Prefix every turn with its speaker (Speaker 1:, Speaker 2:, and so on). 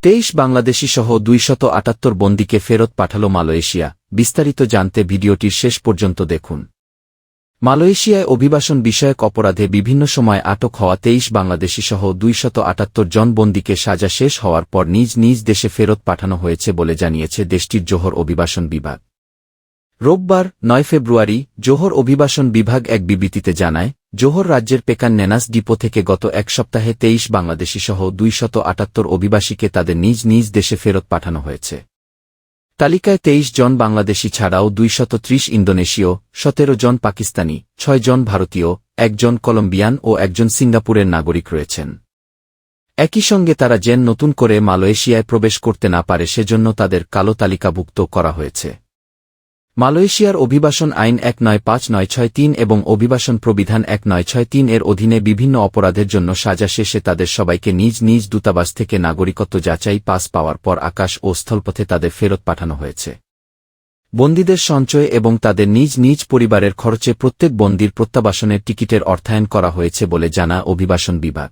Speaker 1: 23 বাংলাদেশিসহ 278 বন্দীকে ফেরত পাঠাল মালয়েশিয়া। বিস্তারিত জানতে ভিডিওটির শেষ পর্যন্ত দেখুন। মালয়েশিয়ায় অভিবাসন বিষয়ক অপরাধে বিভিন্ন সময় আটক হওয়া 23 বাংলাদেশিসহ 278 জন বন্দীকে সাজা শেষ হওয়ার পর নিজ নিজ দেশে ফেরত পাঠানো হয়েছে বলে জানিয়েছে দেশটির জোহর অভিবাসন বিভাগ। রোববার 9 ফেব্রুয়ারি জোহর অভিবাসন বিভাগ এক বিবৃতিতে জানায়, জোহর রাজ্যের পেকান নেনাস ডিপো থেকে গত এক সপ্তাহে 23 বাংলাদেশিসহ 278 অভিবাসীকে তাদের নিজ নিজ দেশে ফেরত পাঠানো হয়েছে। তালিকায় 23 জন বাংলাদেশি ছাড়াও 230 ইন্দোনেশীয়, 17 জন পাকিস্তানি, 6 জন ভারতীয়, 1 জন কলম্বিয়ান ও 1 জন সিঙ্গাপুরের নাগরিক রয়েছেন। একই সঙ্গে তারা যেন নতুন করে মালয়েশিয়ায় প্রবেশ করতে না পারে সেজন্য তাদের কালো তালিকাভুক্ত করা হয়েছে। মালয়েশিয়ার অভিবাসন আইন 195963 এবং অভিবাসন প্রবিধান 1963 এর অধীনে বিভিন্ন অপরাধের জন্য সাজা শেষে তাদের সবাইকে নিজ নিজ দূতাবাস থেকে নাগরিকত্ব যাচাই পাস পাওয়ার পর আকাশ ও স্থলপথে তাদের ফেরত পাঠানো হয়েছে। বন্দীদের সঞ্চয় এবং তাদের নিজ নিজ পরিবারের খরচে প্রত্যেক বন্দীর প্রত্যাবাসনের টিকিটের অর্থায়ন করা হয়েছে বলে জানা অভিবাসন বিভাগ।